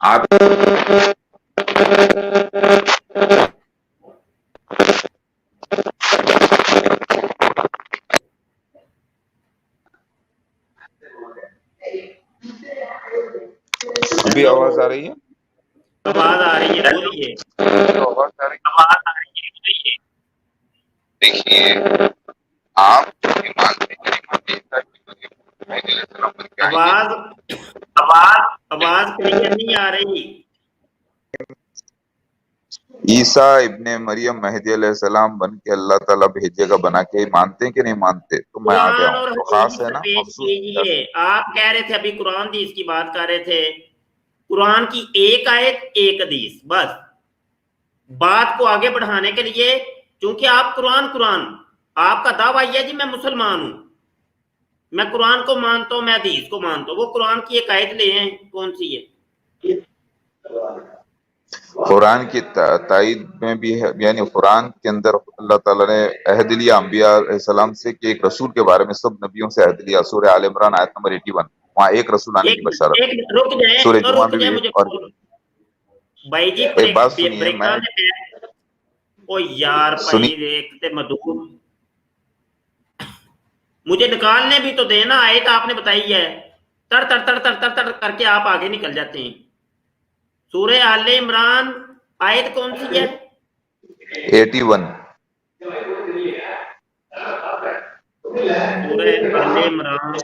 آپ ابھی آواز آ رہی ہے؟ آواز آ رہی ہے، بولیے۔ آواز آ رہی ہے؟ دیکھیے، آپ جو ایمان آواز آواز کلیئر نہیں آ رہی۔ عیسیٰ ابن مریم مہدی علیہ السلام بن کے اللہ تعالیٰ بھیجے گا بنا کے مانتے ہیں کہ نہیں مانتے؟ تو میں آ گیا قرآن ہوں، اور تو خاص حدیث ہے نا، پیش مخصوص کیجئے۔ آپ کہہ رہے تھے ابھی قرآن حدیث کی بات کر رہے تھے، قرآن کی ایک آیت ایک حدیث، بس بات کو آگے بڑھانے کے لیے، چونکہ آپ قرآن آپ کا دعویٰ یہ ہے جی میں مسلمان ہوں، میں قرآن کو مانتا ہوں، میں حدیث کو مانتا ہوں، وہ قرآن کی ایک آیت لے ہیں، کون سی ہے؟ قرآن کی تائید میں بھی ہے، یعنی قرآن کے اندر اللہ تعالیٰ نے عہد لیا انبیاء علیہ السلام سے کہ ایک رسول کے بارے میں سب نبیوں سے عہد لیا، سورہ آل عمران آیت نمبر 81، وہاں ایک رسول آنے کی بشارت ہے۔ رک جائیں سورہ تو جمعہ رک میں جائیں بھی مجھے اور بھائی جی ایک بات سنیے، میں او یار سنی بھائی ریکتے مدور مجھے نکالنے بھی تو دینا، آیت آپ نے بتائی ہے، تڑ تڑ تڑ تڑ تڑ تڑ کر کے آپ آگے نکل جاتے ہیں۔ سورہ آل عمران آیت کون سی ہے؟ 81۔ سورہ آل عمران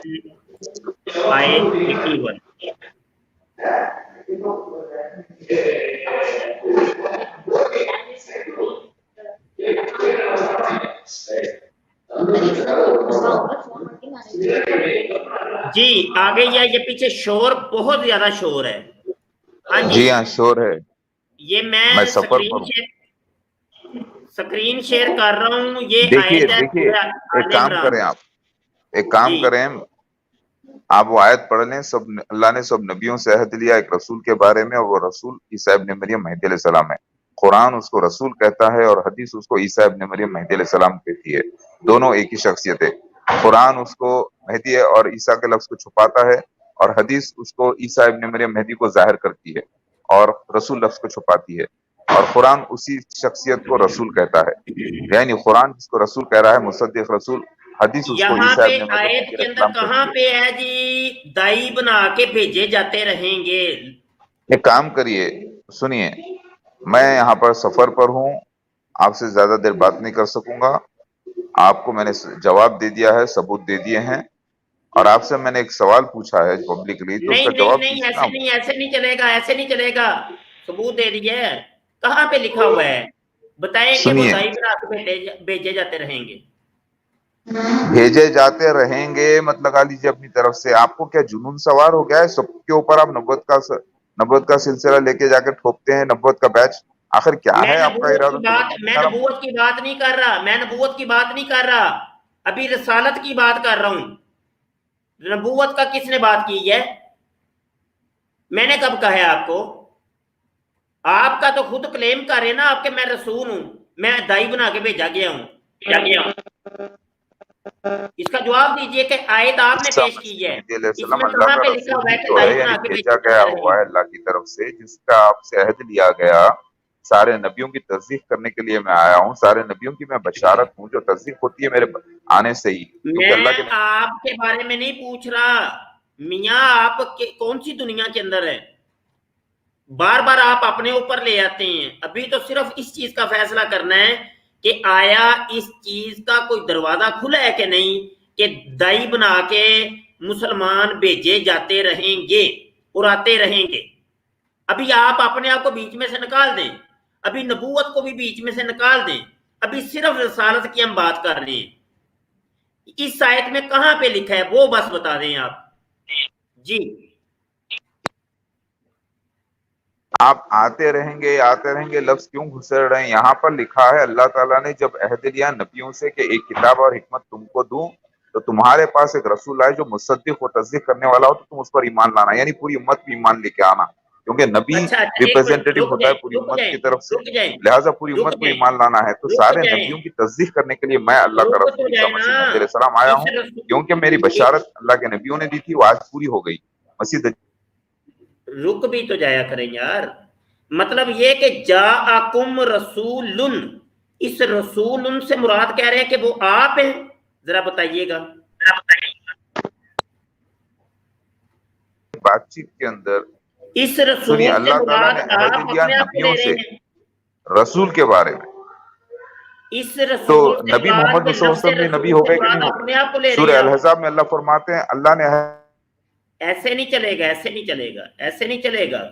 آیت 81۔ جی آگے یہ پیچھے شور بہت زیادہ شور ہے۔ ہاں جی ہاں شور ہے، یہ میں سفر پر ہوں۔ سکرین شیئر کر رہا ہوں، یہ دیکھیے آیت ہے دیکھیے، سورہ ایک آل کام عمران۔ کریں، ایک کام جی کریں، آپ وہ آیت پڑھ لیں، سب اللہ نے سب نبیوں سے عہد لیا ایک رسول کے بارے میں، اور وہ رسول عیسیٰ ابن مریم مہدی علیہ السلام ہے۔ قرآن اس کو رسول کہتا ہے اور حدیث اس کو عیسیٰ ابن مریم مہدی علیہ السلام کہتی ہے، دونوں ایک ہی شخصیت ہے۔ قرآن اس کو مہدی اور عیسیٰ کے لفظ کو چھپاتا ہے، اور حدیث اس کو عیسیٰ ابن مریم مہدی کو ظاہر کرتی ہے اور رسول لفظ کو چھپاتی ہے، اور قرآن اسی شخصیت کو رسول کہتا ہے۔ یعنی قرآن جس کو رسول کہہ رہا ہے مصدق رسول، حدیث اس کو یہاں عیسیٰ پہ ابن مریم آیت مہدی کے علیہ اندر السلام کہاں کہتی ہے۔ پہ ہے جی دائی بنا کے بھیجے جاتے رہیں گے؟ ایک کام کریے، سنیے، میں یہاں پر سفر پر ہوں، آپ سے زیادہ دیر بات نہیں کر سکوں گا، آپ کو میں نے جواب دے دیا ہے، ثبوت دے دیے ہیں، اور آپ سے میں نے ایک سوال پوچھا ہے پبلکلی، تو اس کا نہیں جواب نہیں دیجیے نا۔ ایسے نہیں چلے گا، ایسے نہیں چلے گا، ثبوت دے دیجئے، کہاں پہ لکھا ہوا ہے؟ بتائیں کہ وہ سنیے، دائی بنا کے بھیجے جاتے رہیں گے۔ بھیجے جاتے رہیں گے مت لگا لیجیے اپنی طرف سے، آپ کو کیا جنون سوار ہو گیا ہے؟ سب کے اوپر آپ نبوت کا سلسلہ لے کے جا کے ٹھوکتے ہیں، نبوت کا بیچ، آخر کیا میں ہے آپ کا ارادہ؟ میں نبوت کی بات نہیں کر رہا، میں نبوت کی بات نہیں کر رہا، ابھی رسالت کی بات کر رہا ہوں۔ نبوت کا کس نے بات کی ہے؟ میں نے کب کہا ہے آپ کو؟ آپ کا تو خود کلیم کر رہے ہیں نا آپ کے میں رسول ہوں، میں دائی بنا کے بھیجا گیا ہوں۔ اس کا جواب دیجئے کہ آیت آپ نے پیش کی ہے، اس میں اللہ کہاں کا پہ لکھا رسول ہوا ہی ہے کہ تو دائی ہے، بنا یعنی کے بھیجا بھیجے گیا جاتے ہوا رہیں ہے گے؟ اللہ کی طرف سے، جس کا آپ سے عہد لیا گیا۔ سارے نبیوں کی تصدیق کرنے کے لیے میں آیا ہوں، سارے نبیوں کی میں بشارت ہوں، جو تصدیق ہوتی ہے میرے آنے سے ہی، کیونکہ اللہ میں کے آپ کے بارے میں نہیں پوچھ رہا میاں، آپ کون سی دنیا کے اندر ہے؟ بار بار آپ اپنے اوپر لے آتے ہیں۔ ابھی تو صرف اس چیز کا فیصلہ کرنا ہے کہ آیا اس چیز کا کوئی دروازہ کھلا ہے کہ نہیں، کہ دائی بنا کے مسلمان بھیجے جاتے رہیں گے اور آتے رہیں گے۔ ابھی آپ اپنے آپ کو بیچ میں سے نکال دیں، ابھی نبوت کو بھی بیچ میں سے نکال دیں، ابھی صرف رسالت کی ہم بات کر رہے ہیں۔ اس آیت میں کہاں پہ لکھا ہے وہ بس بتا دیں آپ جی۔ آپ آتے رہیں گے لفظ کیوں گھسڑ رہے ہیں؟ یہاں پر لکھا ہے اللہ تعالیٰ نے جب عہد لیا نبیوں سے کہ ایک کتاب اور حکمت تم کو دوں، تو تمہارے پاس ایک رسول آئے جو مصدق و تصدیق کرنے والا ہو، تو تم اس پر ایمان لانا، یعنی پوری امت پہ ایمان لے کے آنا، کیونکہ نبی اچھا ایک منٹ، ریپرزینٹیٹو ہوتا ہے پوری امت کی طرف سے، لہٰذا پوری امت کو ایمان لانا ہے۔ تو سارے نبیوں کی تصدیق کرنے کے لیے میں اللہ کا رسول عیسیٰ مسیح مہدی علیہ السلام آیا ہوں، کیونکہ میری بشارت اللہ کے نبیوں نے دی تھی، وہ آج پوری ہو گئی۔ مسیح رک بھی تو جایا کریں یار. مطلب یہ کہ جاءکم رسول، اس رسول سے مراد کہہ رہے ہیں کہ وہ آپ ہیں؟ ذرا بتائیے گا. بات چیت کے اندر اس رسول سنیے، سے اللہ تعالیٰ مراد نے آپ عہد دیا اپنے آپ کو لے نبیوں رہے سے ہیں؟ رسول کے بارے میں. اس تو رسول سے نبی محمد مراد صلی اللہ علیہ لفظ وسلم بھی نبی رسول ہو سے گئے کہ مراد نہیں اپنے ہو آپ کو لے گئے؟ رہے سورہ ہیں آپ. الحزاب میں اللہ فرماتے ہیں اللہ نے ایسے نہیں چلے گا، ایسے نہیں چلے گا، ایسے نہیں چلے گا،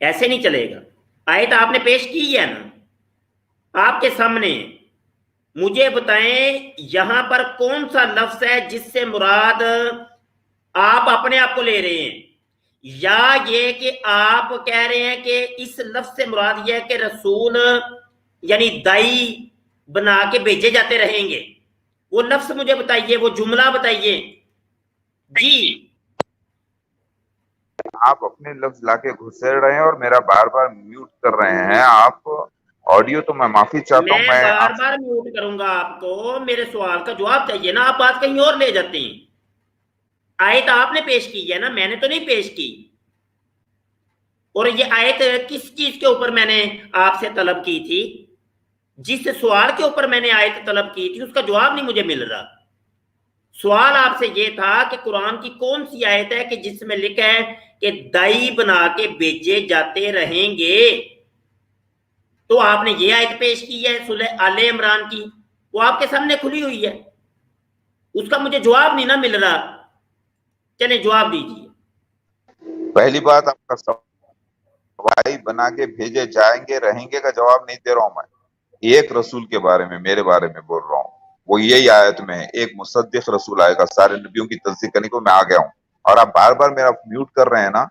ایسے نہیں چلے گا. آیت آپ نے پیش کی ہے نا آپ کے سامنے. مجھے بتائیں یہاں پر کون سا لفظ ہے جس سے مراد آپ اپنے آپ کو لے رہے ہیں، یا یہ کہ آپ کہہ رہے ہیں کہ اس لفظ سے مراد یہ ہے کہ رسول یعنی دائی بنا کے بھیجے جاتے رہیں گے؟ وہ لفظ مجھے بتائیے، وہ جملہ بتائیے جی. آپ اپنے لفظ لا کے گھسیڑ رہے ہیں اور میرا بار بار میوٹ کر رہے ہیں. آپ آڈیو تو میں معافی چاہتا ہوں. میں میں بار آپ بار میوٹ کروں گا آپ کو، میرے سوال کا جواب چاہیے نا. آپ بات کہیں اور لے جاتے ہیں. آیت آپ نے پیش کی ہے نا، میں نے تو نہیں پیش کی. اور یہ آیت کس چیز کے اوپر میں نے آپ سے طلب کی تھی؟ جس سوال کے اوپر میں نے آیت طلب کی تھی اس کا جواب نہیں مجھے مل رہا. سوال آپ سے یہ تھا کہ قرآن کی کون سی آیت ہے کہ جس میں لکھا ہے کہ دائی بنا کے بھیجے جاتے رہیں گے؟ تو آپ نے یہ آیت پیش کی ہے سورہ آل عمران کی، وہ آپ کے سامنے کھلی ہوئی ہے، اس کا مجھے جواب نہیں نہ مل رہا. چلیں جواب دیجیے. پہلی بات آپ کا سوائی بنا کے بھیجے جائیں گے رہیں گے کا جواب نہیں دے رہا ہوں. میں ایک رسول کے بارے میں، میرے بارے میں بول رہا ہوں. وہ یہی آیت میں ہے ایک مصدق رسول آئے گا. سارے نبیوں کی تصدیق کرنے کو میں آ گیا ہوں. اور آپ بار بار میرا میوٹ کر رہے ہیں نا،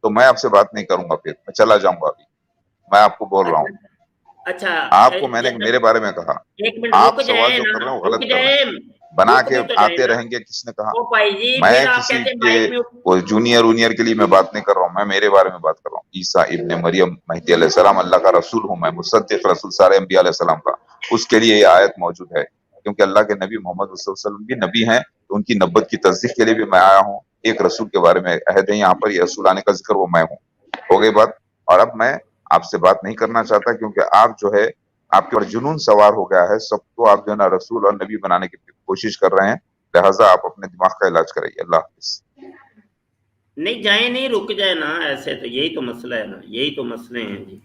تو میں آپ سے بات نہیں کروں گا. پھر میں چلا جاؤں گا. ابھی میں آپ کو بول رہا ہوں. اچھا آپ کو میں نے میرے بارے میں کہا. ایک منٹ آپ رک سوال جائیں جو نا، کر رہے ہیں وہ رک غلط کر رہے جائیں، ہیں. بنا رک کے بھی تو جائیں آتے نا. رہیں گے، کس نے کہا؟ او بھائی جی میں پھر آپ کسی کہتے ہیں کے مائک میں. وہ جونیئر کے لیے میں بات نہیں کر رہا ہوں. میں میرے بارے میں بات کر رہا ہوں. عیسیٰ ابن مریم مہدی علیہ السلام اللہ کا رسول ہوں. میں مصدق رسول سارے انبیاء علیہ السلام کا. اس کے لیے یہ آیت موجود ہے کیونکہ اللہ کے نبی محمد صلی اللہ علیہ وسلم بھی نبی ہیں، تو ان کی نبوت کی تصدیق کے لیے بھی میں آیا ہوں. ایک رسول کے بارے میں عہد ہے یہاں پر، یہ رسول آنے کا ذکر وہ میں ہوں. ہو گئی بات. اور اب میں آپ سے بات نہیں کرنا چاہتا کیونکہ آپ جو ہے آپ کے اوپر جنون سوار ہو گیا ہے. سب کو آپ جو ہے نا رسول اور نبی بنانے کی کوشش کر رہے ہیں. لہٰذا آپ اپنے دماغ کا علاج کرائیے. اللہ حافظ. نہیں جائیں، نہیں رک جائے نا. ایسے تو یہی تو مسئلہ ہے نا، یہی تو مسئلے ہیں جی.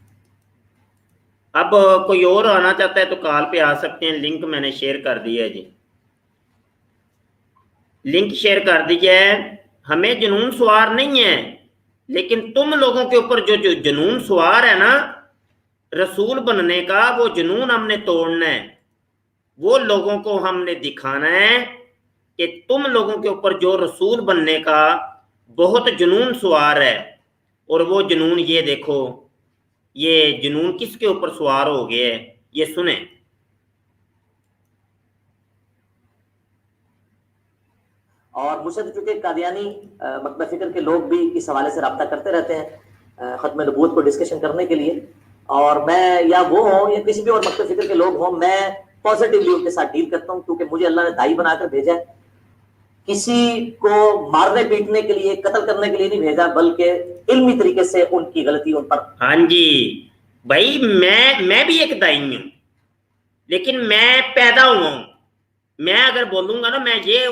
اب کوئی اور آنا چاہتا ہے تو کال پہ آ سکتے ہیں. لنک میں نے شیئر کر دیا ہے جی، لنک شیئر کر دیجیے. ہمیں جنون سوار نہیں ہے، لیکن تم لوگوں کے اوپر جو جنون سوار ہے نا رسول بننے کا، وہ جنون ہم نے توڑنا ہے. وہ لوگوں کو ہم نے دکھانا ہے کہ تم لوگوں کے اوپر جو رسول بننے کا بہت جنون سوار ہے، اور وہ جنون یہ دیکھو، یہ جنون کس کے اوپر سوار ہو گئے ہے، یہ سنیں. اور مجھ سے تو چونکہ قادیانی مکتب فکر کے لوگ بھی اس حوالے سے رابطہ کرتے رہتے ہیں ختم نبوت کو ڈسکشن کرنے کے لیے. اور میں یا وہ ہوں یا کسی بھی اور مکتب فکر کے لوگ ہوں، میں پازیٹیولی ان کے ساتھ ڈیل کرتا ہوں کیونکہ مجھے اللہ نے دائی بنا کر بھیجا ہے. کسی کو مارنے پیٹنے کے لیے، قتل کرنے کے لیے نہیں بھیجا، بلکہ علمی طریقے سے ان کی غلطی ان پر. ہاں جی بھائی، میں بھی ایک دائی ہوں، لیکن میں پیدا ہوا ہوں. میں اگر بولوں گا نا، میں یہ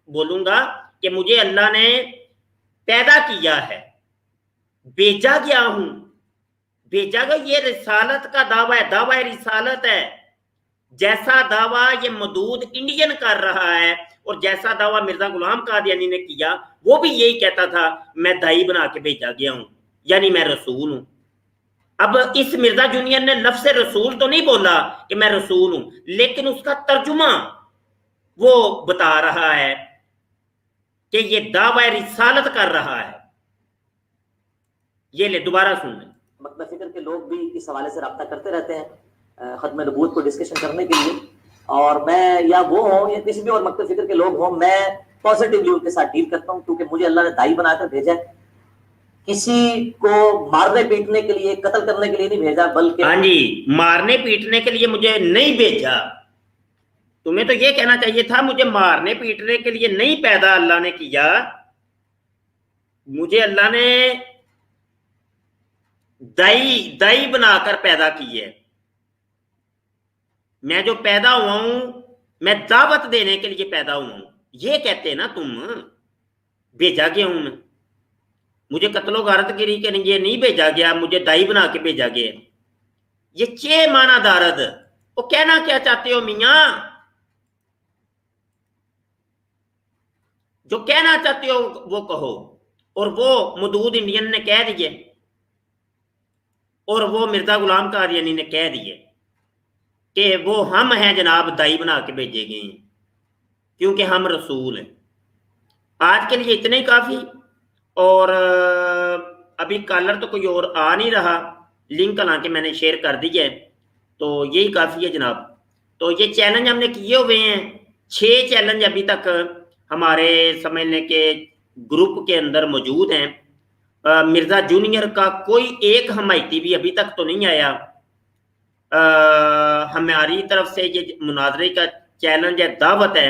بولوں گا کہ مجھے اللہ نے پیدا کیا ہے، بھیجا گیا ہوں. بھیجا گیا، یہ رسالت کا دعویٰ ہے، دعویٰ رسالت ہے. جیسا دعویٰ یہ مدود انڈین کر رہا ہے اور جیسا دعویٰ مرزا غلام قادیانی نے کیا، وہ بھی یہی کہتا تھا میں دائی بنا کے بھیجا گیا ہوں، یعنی میں رسول ہوں. اب اس مرزا جونیئر نے لفظ رسول تو نہیں بولا کہ میں رسول ہوں، لیکن اس کا ترجمہ وہ بتا رہا ہے کہ یہ دعویٰ رسالت کر رہا ہے. یہ لے دوبارہ سن لیں. مکتب فکر کے لوگ بھی اس حوالے سے رابطہ کرتے رہتے ہیں ختم نبوت کو ڈسکشن کرنے کے لیے. اور میں یا وہ ہوں یا کسی بھی اور مکتب فکر کے لوگ ہوں، میں پازیٹیولی ان کے ساتھ ڈیل کرتا ہوں کیونکہ مجھے اللہ نے دائی بنا کر بھیجا ہے. کسی کو مارنے پیٹنے کے لیے، قتل کرنے کے لیے نہیں بھیجا، بلکہ ہاں جی، مارنے پیٹنے کے لیے مجھے نہیں بھیجا. تمہیں تو یہ کہنا چاہیے تھا مجھے مارنے پیٹنے کے لیے نہیں پیدا اللہ نے کیا. مجھے اللہ نے دائی بنا کر پیدا کی ہے. میں جو پیدا ہوا ہوں میں دعوت دینے کے لیے پیدا ہوا ہوں. یہ کہتے نا تم بھیجا گیا ہوں میں, مجھے قتل و غارت گری کے لیے نہیں بھیجا گیا, مجھے دائی بنا کے بھیجا گیا. یہ چے مانا دارد, وہ کہنا کیا چاہتے ہو میاں؟ جو کہنا چاہتے ہو وہ کہو. اور وہ مودود انڈین نے کہہ دیے, اور وہ مرزا غلام قادیانی نے کہہ دیے کہ وہ ہم ہیں جناب دائی بنا کے بھیجے گئے ہیں کیونکہ ہم رسول ہیں. آج کے لیے اتنا ہی کافی. اور ابھی کالر تو کوئی اور آ نہیں رہا, لنک حالانکہ میں نے شیئر کر دی ہے, تو یہی کافی ہے جناب. تو یہ چیلنج ہم نے کیے ہوئے ہیں, 6 چیلنج ابھی تک ہمارے سمجھ لیں کہ گروپ کے اندر موجود ہیں. مرزا جونیئر کا کوئی ایک حمایتی بھی ابھی تک تو نہیں آیا. ہماری طرف سے یہ مناظرے کا چیلنج ہے, دعوت ہے,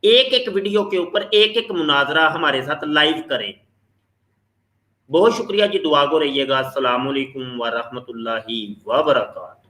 ایک ویڈیو کے اوپر ایک مناظرہ ہمارے ساتھ لائیو کریں. بہت شکریہ جی, دعا گو رہیے گا. السلام علیکم ورحمۃ اللہ وبرکاتہ.